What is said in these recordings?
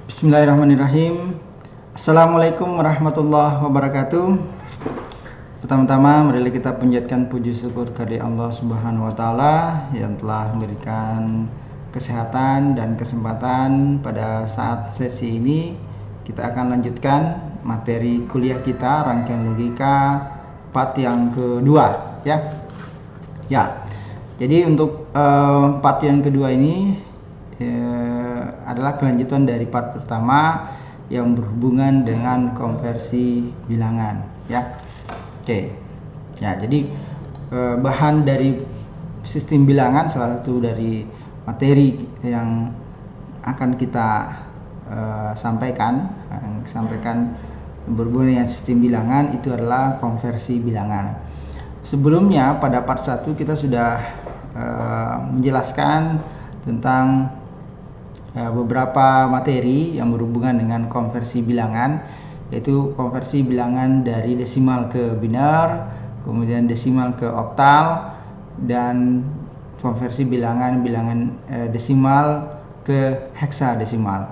Bismillahirrahmanirrahim. Assalamualaikum warahmatullahi wabarakatuh. Pertama-tama marilah kita panjatkan puji syukur kepada Allah Subhanahu wa taala yang telah memberikan kesehatan dan kesempatan pada saat sesi ini. Kita akan lanjutkan materi kuliah kita rangkaian logika part yang kedua ya. Jadi untuk part yang kedua ini adalah kelanjutan dari part pertama yang berhubungan dengan konversi bilangan ya. Oke. Ya, jadi bahan dari sistem bilangan salah satu dari materi yang akan kita sampaikan berhubungan dengan sistem bilangan itu adalah konversi bilangan. Sebelumnya pada part 1 kita sudah menjelaskan tentang beberapa materi yang berhubungan dengan konversi bilangan, yaitu konversi bilangan dari desimal ke biner, kemudian desimal ke oktal, dan konversi bilangan desimal ke heksadesimal.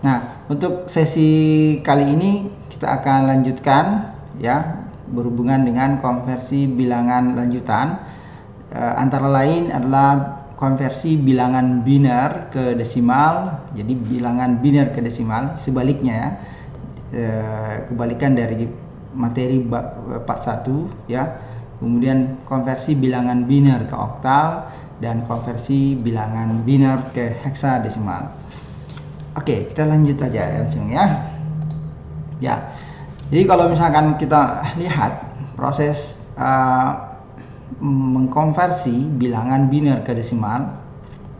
Nah, untuk sesi kali ini kita akan lanjutkan ya, berhubungan dengan konversi bilangan lanjutan, antara lain adalah konversi bilangan biner ke desimal. Jadi bilangan biner ke desimal, sebaliknya ya, kebalikan dari materi part 1 ya. Kemudian konversi bilangan biner ke oktal dan konversi bilangan biner ke heksadesimal. Oke, kita lanjut aja langsung ya. Ya. Jadi kalau misalkan kita lihat proses mengkonversi bilangan biner ke desimal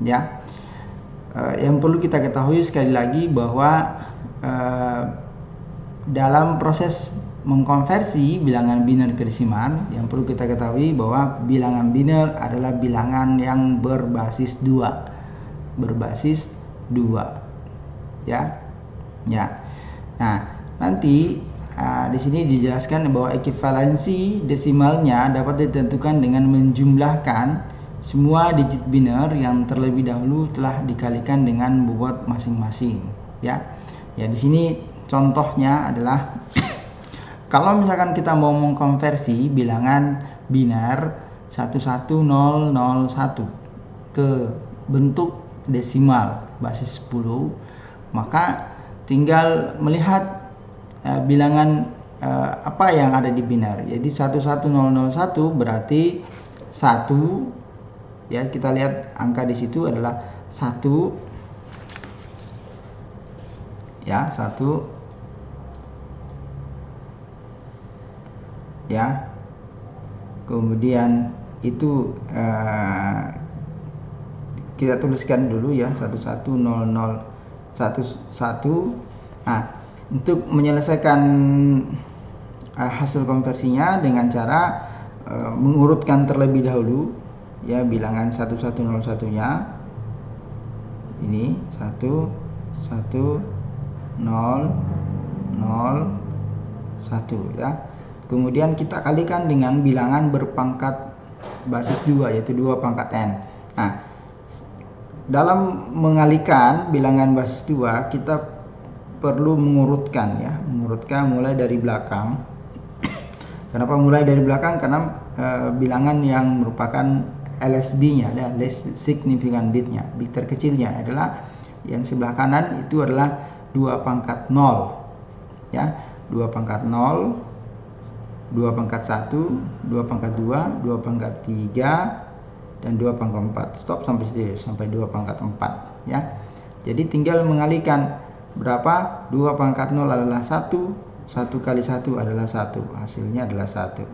ya, yang perlu kita ketahui sekali lagi bahwa dalam proses mengkonversi bilangan biner ke desimal, yang perlu kita ketahui bahwa bilangan biner adalah bilangan yang berbasis 2 ya. Nah, nanti di sini dijelaskan bahwa ekivalensi desimalnya dapat ditentukan dengan menjumlahkan semua digit biner yang terlebih dahulu telah dikalikan dengan bobot masing-masing ya. Ya, di sini contohnya adalah kalau misalkan kita mau mengkonversi bilangan biner 11001 ke bentuk desimal basis 10, maka tinggal melihat bilangan apa yang ada di biner. Jadi 11001 berarti 1 ya, kita lihat angka di situ adalah 1 ya, 1 ya. Kemudian itu kita tuliskan dulu ya, 1100111. Nah, untuk menyelesaikan hasil konversinya dengan cara mengurutkan terlebih dahulu ya bilangan 11001-nya. Ini 1 1 0 0 1 ya. Kemudian kita kalikan dengan bilangan berpangkat basis 2 yaitu 2 pangkat n. Nah, dalam mengalikan bilangan basis 2 kita perlu mengurutkan ya, mulai dari belakang. Kenapa mulai dari belakang? Karena bilangan yang merupakan LSB-nya, least significant bit-nya, bit terkecilnya adalah yang sebelah kanan, itu adalah 2 pangkat 0 ya, 2 pangkat 0, 2 pangkat 1, 2 pangkat 2, 2 pangkat 3, dan 2 pangkat 4. Stop sampai situ, sampai 2 pangkat 4 ya. Jadi tinggal mengalihkan berapa? 2 pangkat 0 adalah 1, 1 kali 1 adalah 1, hasilnya adalah 1.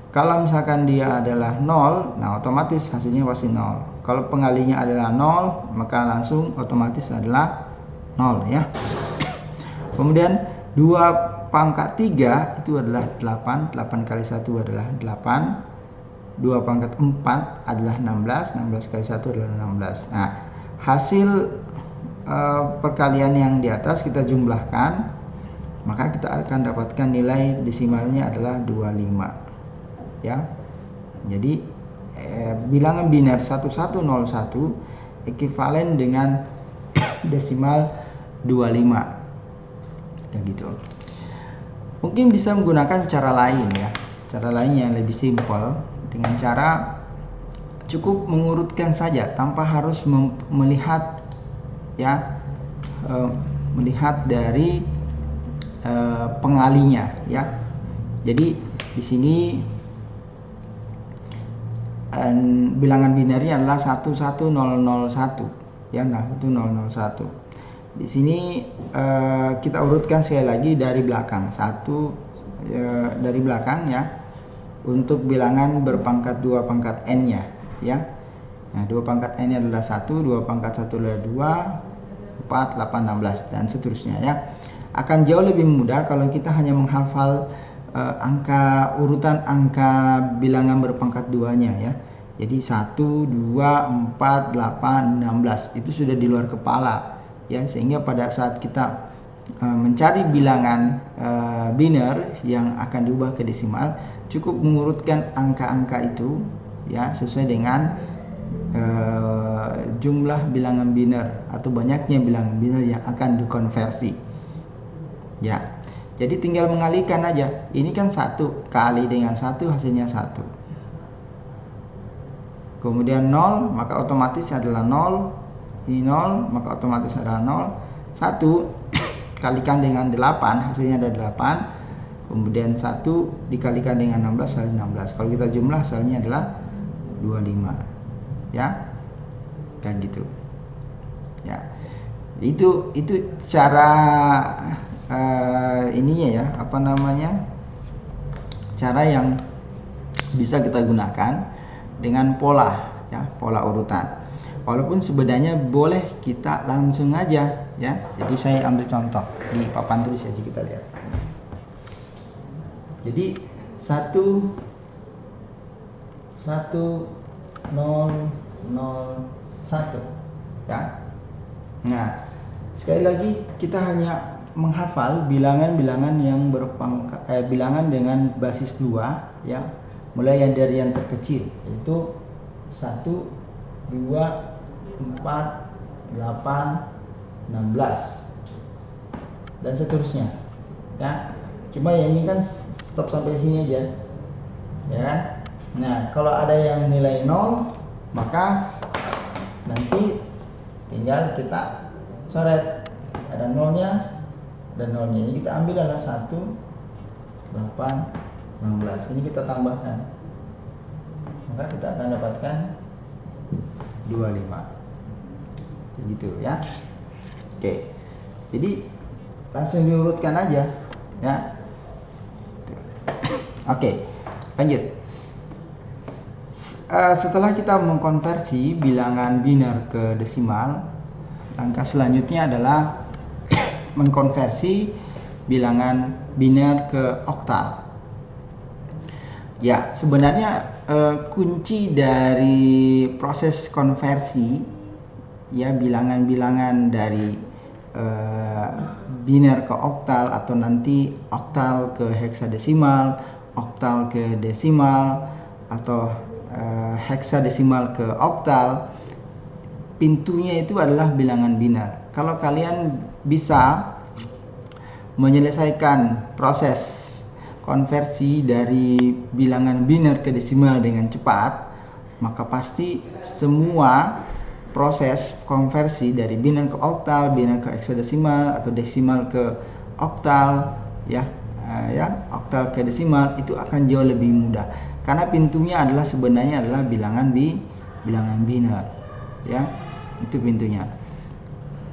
Kalau misalkan dia adalah 0, nah otomatis hasilnya pasti 0. Kalau pengalinya adalah 0, maka langsung otomatis adalah 0 ya. Kemudian 2 pangkat 3 itu adalah 8, 8 kali 1 adalah 8. 2 pangkat 4 adalah 16, 16 kali 1 adalah 16. Nah, hasil perkalian yang di atas kita jumlahkan, maka kita akan dapatkan nilai desimalnya adalah 25 ya. Jadi bilangan biner 1101 ekivalen dengan desimal 25 kayak gitu. Mungkin bisa menggunakan cara lain ya, cara lain yang lebih simpel, dengan cara cukup mengurutkan saja tanpa harus melihat ya, melihat dari pengalinya ya. Jadi di sini bilangan binarnya adalah 11001 ya, nah 1001. Di sini kita urutkan sekali lagi dari belakang, dari belakang ya, untuk bilangan berpangkat 2 pangkat n-nya ya. Nah, 2 pangkat n-nya adalah 1, 2 pangkat 1 adalah 2, 4, 8, 16 dan seterusnya ya. Akan jauh lebih mudah kalau kita hanya menghafal urutan angka bilangan berpangkat 2-nya ya. Jadi 1, 2, 4, 8, 16 itu sudah di luar kepala ya, sehingga pada saat kita mencari bilangan biner yang akan diubah ke desimal, cukup mengurutkan angka-angka itu ya sesuai dengan jumlah bilangan biner atau banyaknya bilangan biner yang akan dikonversi ya. Jadi tinggal mengalihkan aja. Ini kan 1 kali dengan 1 hasilnya 1. Kemudian 0 maka otomatis adalah 0. Ini 0 maka otomatis adalah 0. 1 kalikan dengan 8 hasilnya ada 8. Kemudian 1 dikalikan dengan 16 hasilnya 16. Kalau kita jumlah hasilnya adalah 25 ya, kan gitu ya. Itu cara ininya ya, apa namanya, cara yang bisa kita gunakan dengan pola ya, pola urutan. Walaupun sebenarnya boleh kita langsung aja ya. Jadi saya ambil contoh di papan tulis aja, kita lihat. Jadi 1 0 0 1 ya. Nah, sekali lagi kita hanya menghafal bilangan-bilangan yang bilangan dengan basis 2 ya. Mulai dari yang terkecil, yaitu 1, 2, 4, 8, 16 dan seterusnya ya. Cuma ya ini kan stop sampai sini aja ya kan. Nah, kalau ada yang nilai 0 maka nanti tinggal kita coret ada 0-nya dan 0-nya. Ini kita ambil adalah 1, 8, 16. Ini kita tambahkan, maka kita akan dapatkan 25 gitu ya. Oke, jadi langsung diurutkan aja ya. Oke, lanjut. Setelah kita mengkonversi bilangan biner ke desimal, langkah selanjutnya adalah mengkonversi bilangan biner ke oktal. Ya, sebenarnya kunci dari proses konversi ya, bilangan-bilangan dari biner ke oktal atau nanti oktal ke heksadesimal, oktal ke desimal, atau heksadesimal ke oktal, pintunya itu adalah bilangan biner. Kalau kalian bisa menyelesaikan proses konversi dari bilangan biner ke desimal dengan cepat, maka pasti semua proses konversi dari biner ke oktal, biner ke heksadesimal, atau desimal ke oktal ya, oktal ke desimal, itu akan jauh lebih mudah karena pintunya adalah sebenarnya adalah bilangan biner ya, itu pintunya.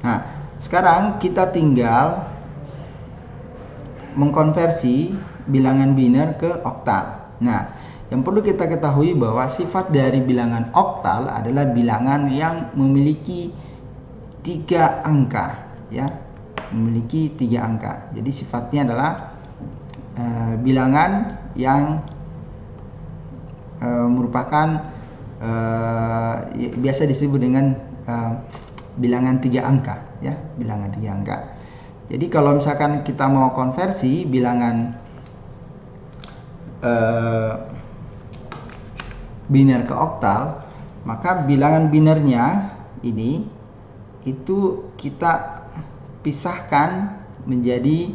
Nah, sekarang kita tinggal mengkonversi bilangan biner ke oktal. Nah, yang perlu kita ketahui bahwa sifat dari bilangan oktal adalah bilangan yang memiliki 3 angka ya, memiliki 3 angka. Jadi sifatnya adalah bilangan yang merupakan biasa disebut dengan bilangan 3 angka ya, bilangan 3 angka. Jadi kalau misalkan kita mau konversi bilangan biner ke oktal, maka bilangan binernya ini itu kita pisahkan menjadi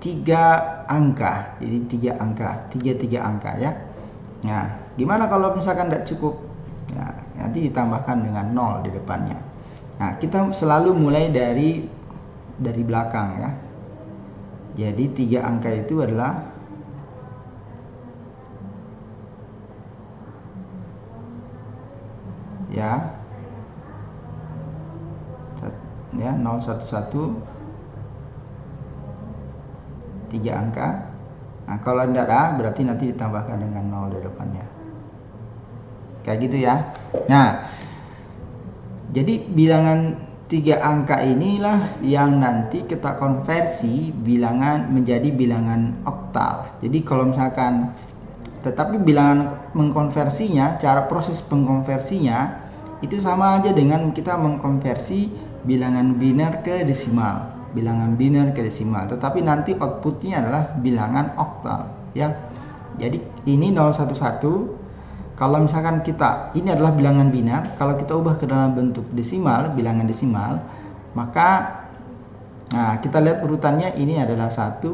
3 angka. Jadi 3 angka ya. Nah, gimana kalau misalkan tidak cukup? Ya, nanti ditambahkan dengan 0 di depannya. Nah, kita selalu mulai dari belakang ya. Jadi 3 angka itu adalah ya 011 3 angka. Nah, kalau tidak ada berarti nanti ditambahkan dengan 0 di depannya. Kayak gitu ya. Nah, jadi bilangan 3 angka inilah yang nanti kita konversi bilangan menjadi bilangan oktal. Jadi kalau misalkan, tetapi bilangan mengkonversinya, cara proses pengkonversinya itu sama aja dengan kita mengkonversi bilangan biner ke desimal. Bilangan biner ke desimal, tetapi nanti outputnya adalah bilangan oktal ya. Jadi ini 011. Kalau misalkan kita, ini adalah bilangan biner, kalau kita ubah ke dalam bentuk desimal, bilangan desimal, maka nah kita lihat urutannya, ini adalah 1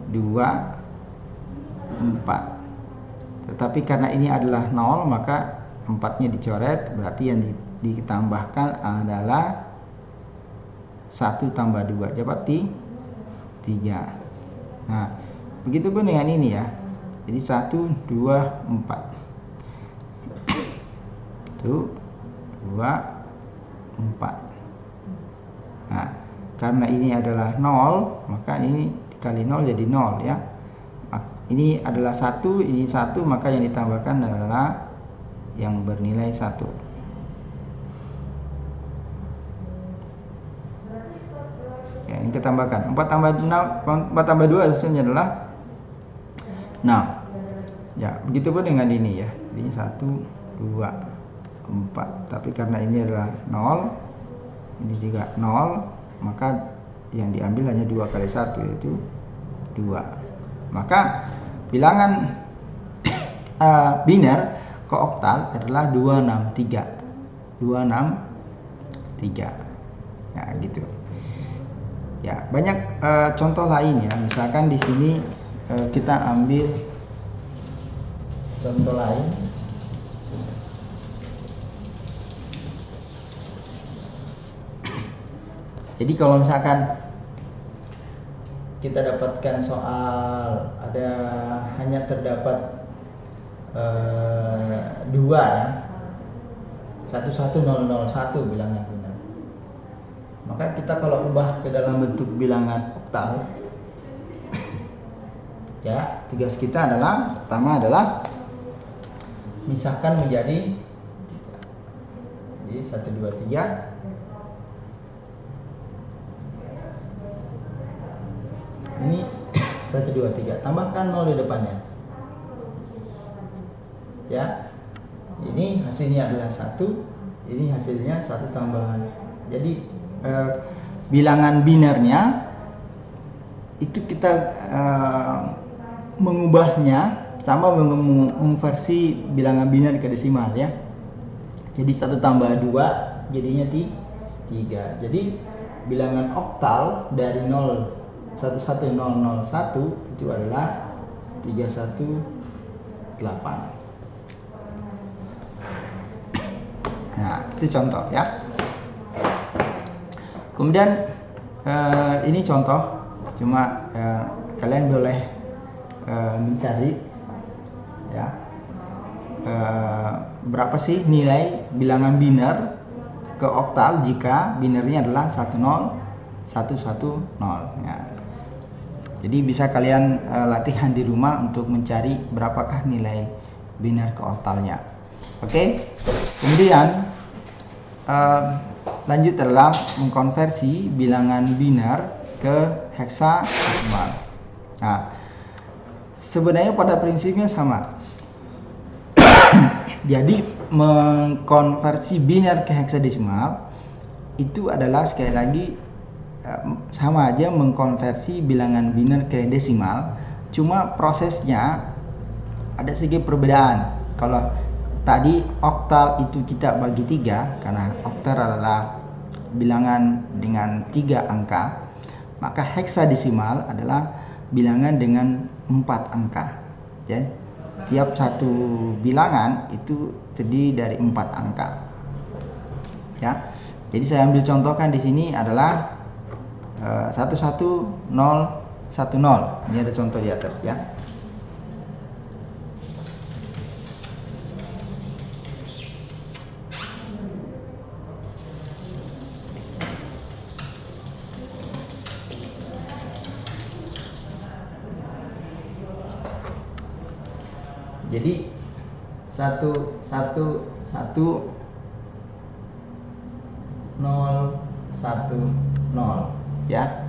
2 4. Tetapi karena ini adalah 0, maka 4-nya dicoret, berarti yang ditambahkan adalah 1 tambah 2 dapat 3. Nah, begitupun dengan ini ya. Jadi 1 2 4. 1 2 4. Nah, karena ini adalah 0, maka ini dikali 0 jadi 0 ya. Ini adalah 1, ini 1, maka yang ditambahkan adalah yang bernilai 1. Ya, ini kita tambahkan 4 tambah 2 hasilnya adalah 6. Ya, begitupun dengan ini ya. Ini 1 2 4. Tapi karena ini adalah 0, ini juga 0, maka yang diambil hanya 2 kali 1, yaitu 2. Maka bilangan biner ke oktal adalah 263. 263. Ya, gitu. Ya, banyak contoh lain ya. Misalkan di sini kita ambil contoh lain. Jadi kalau misalkan kita dapatkan soal ada hanya terdapat 2 ya, 11001 bilangan biner. Maka kita kalau ubah ke dalam bentuk bilangan oktal, ya, tugas kita adalah pertama adalah misahkan menjadi 3. Jadi 1 2 3. Ini 1 2 3, tambahkan 0 di depannya. Ya. Ini hasilnya adalah 1, ini hasilnya 1 tambahan. Jadi bilangan binernya itu kita mengubahnya sama mengonversi bilangan biner ke desimal ya. Jadi 1 tambah 2 jadinya 3. Jadi bilangan oktal dari 11001 itu adalah 318. Nah, itu contoh ya. Kemudian ini contoh, cuma kalian boleh mencari ya, berapa sih nilai bilangan biner ke oktal jika binernya adalah 10110 ya. Jadi bisa kalian latihan di rumah untuk mencari berapakah nilai biner ke oktalnya. Oke. Kemudian lanjut dalam mengkonversi bilangan biner ke heksadesimal. Nah, sebenarnya pada prinsipnya sama. Jadi mengkonversi biner ke heksadesimal itu adalah sekali lagi sama aja mengkonversi bilangan biner ke desimal, cuma prosesnya ada sedikit perbedaan. Kalau tadi oktal itu kita bagi 3 karena oktal adalah bilangan dengan 3 angka, maka heksadesimal adalah bilangan dengan 4 angka. Jadi tiap satu bilangan itu terdiri dari 4 angka. Ya. Jadi saya ambil contohkan di sini adalah 11010. Ini ada contoh di atas ya. Jadi 1111010 ya.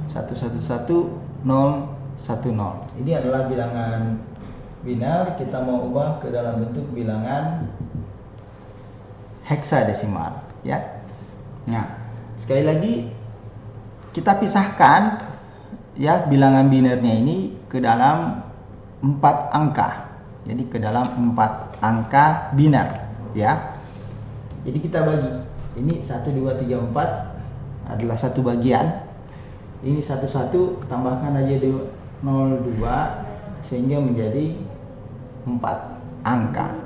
1111010. Ini adalah bilangan biner, kita mau ubah ke dalam bentuk bilangan heksadesimal ya. Nah, sekali lagi kita pisahkan ya bilangan binernya ini ke dalam 4 angka. Jadi ke dalam 4 angka biner ya. Jadi kita bagi. Ini 1 2 3 4 adalah satu bagian. Ini 11 tambahkan aja 02 sehingga menjadi 4 angka.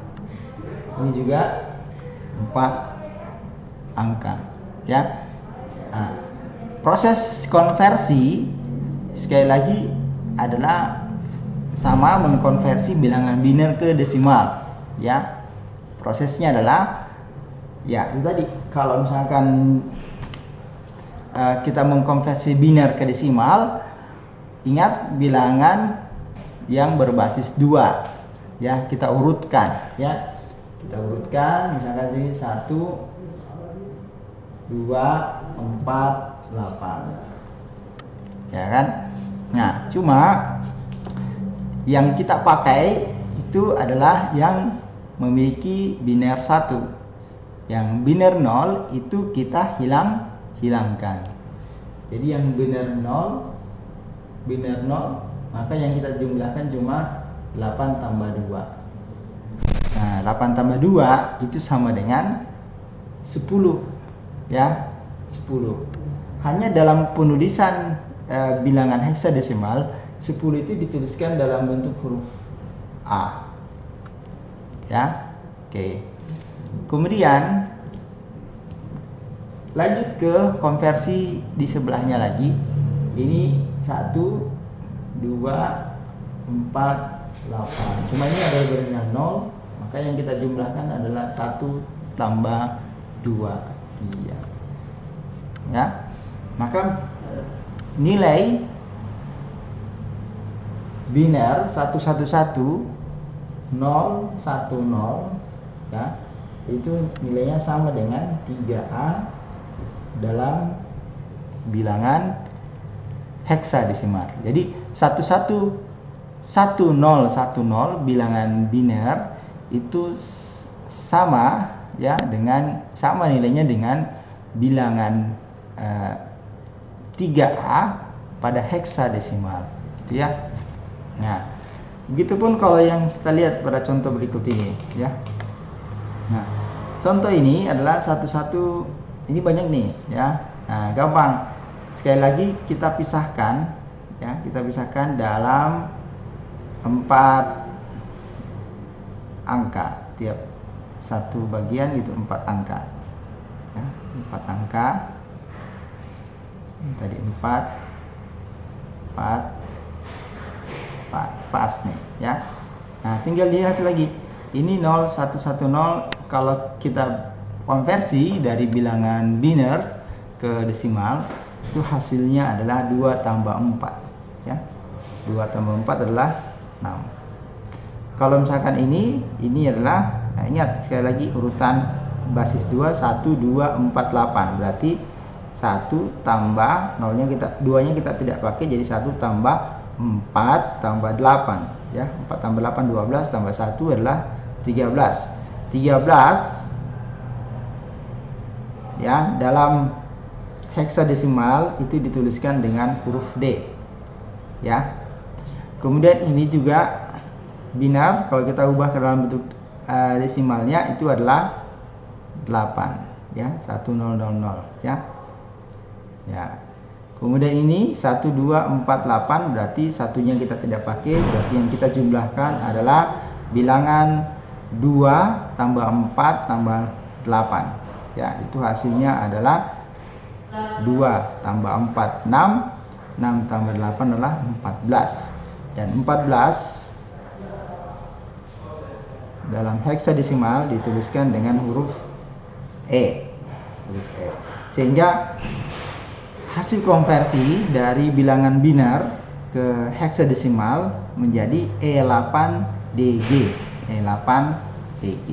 Ini juga 4 angka ya. Nah, proses konversi sekali lagi adalah sama mengkonversi bilangan biner ke desimal ya. Prosesnya adalah ya itu tadi, kalau misalkan kita mengkonversi biner ke desimal, ingat bilangan yang berbasis 2 ya, kita urutkan ya. Kita urutkan misalkan ini 1 2 4 8 ya kan. Nah, cuma yang kita pakai itu adalah yang memiliki biner 1. Yang biner 0 itu kita hilangkan. Jadi yang biner 0, maka yang kita jumlahkan cuma 8 tambah 2. Nah, 8 tambah 2 itu sama dengan 10 ya, 10. Hanya dalam penulisan bilangan heksadesimal 10 itu dituliskan dalam bentuk huruf A ya. Oke. Kemudian lanjut ke konversi di sebelahnya lagi. Ini 1 2 4 8. Cuma ini ada dengan 0, maka yang kita jumlahkan adalah 1 tambah 2 3 ya. Maka nilai biner 111 010 ya, itu nilainya sama dengan 3A dalam bilangan heksadesimal. Jadi 1111010 bilangan biner itu sama ya, dengan sama nilainya dengan bilangan 3A pada heksadesimal gitu ya. Nah, begitupun kalau yang kita lihat pada contoh berikut ini ya. Nah, contoh ini adalah ini banyak nih ya. Nah, gampang. Sekali lagi kita pisahkan ya, kita pisahkan dalam 4 angka. Tiap satu bagian itu 4 angka. Ya, 4 angka. Tadi 4 pas nih ya. Nah, tinggal lihat lagi. Ini 0110 kalau kita konversi dari bilangan biner ke desimal, itu hasilnya adalah 2 tambah 4 ya. 2 tambah 4 adalah 6. Kalau misalkan ini adalah, nah ingat sekali lagi urutan basis 2 1 2 4 8. Berarti 1 tambah 0-nya dua nya kita tidak pakai, jadi 1 tambah 4 tambah 8 ya. 4 tambah 8 12 tambah 1 adalah 13 ya. Dalam heksadesimal itu dituliskan dengan huruf D ya. Kemudian ini juga binar, kalau kita ubah ke dalam bentuk desimalnya itu adalah 8 ya, 1000 ya. Ya. Kemudian ini 1248 berarti satunya kita tidak pakai, berarti yang kita jumlahkan adalah bilangan 2 tambah 4 tambah 8. Ya, itu hasilnya adalah 2 tambah 4 6, 6 tambah 8 adalah 14. Dan 14 dalam heksadesimal dituliskan dengan huruf E. Sehingga hasil konversi dari bilangan binar ke heksadesimal menjadi E8DG. E8DG.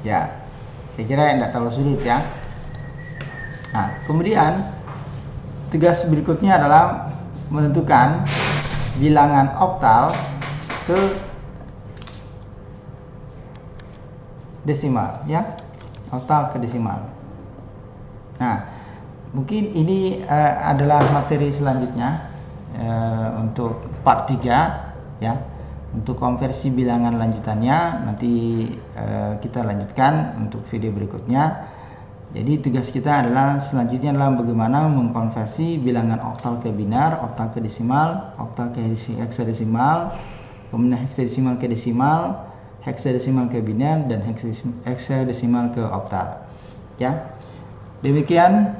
Ya, saya kira tidak terlalu sulit ya. Nah, kemudian tugas berikutnya adalah menentukan bilangan oktal ke desimal, ya, oktal ke desimal. Nah, mungkin ini adalah materi selanjutnya untuk part 3 ya. Untuk konversi bilangan lanjutannya nanti kita lanjutkan untuk video berikutnya. Jadi tugas kita adalah selanjutnya adalah bagaimana mengkonversi bilangan oktal ke binar, oktal ke desimal, oktal ke heksadesimal, kemudian heksadesimal ke desimal, heksadesimal ke binar, dan heksadesimal ke oktal. Ya, demikian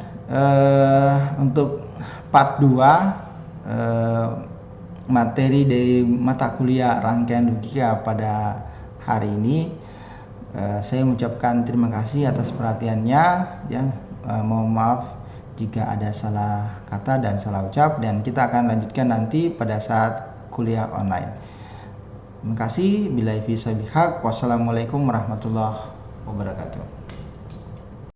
untuk part 2 materi dari mata kuliah rangkaian logika pada hari ini. Saya mengucapkan terima kasih atas perhatiannya ya. Mohon maaf jika ada salah kata dan salah ucap, dan kita akan lanjutkan nanti pada saat kuliah online. Terima kasih. Billahi fi sabihaq. Wassalamualaikum warahmatullahi wabarakatuh.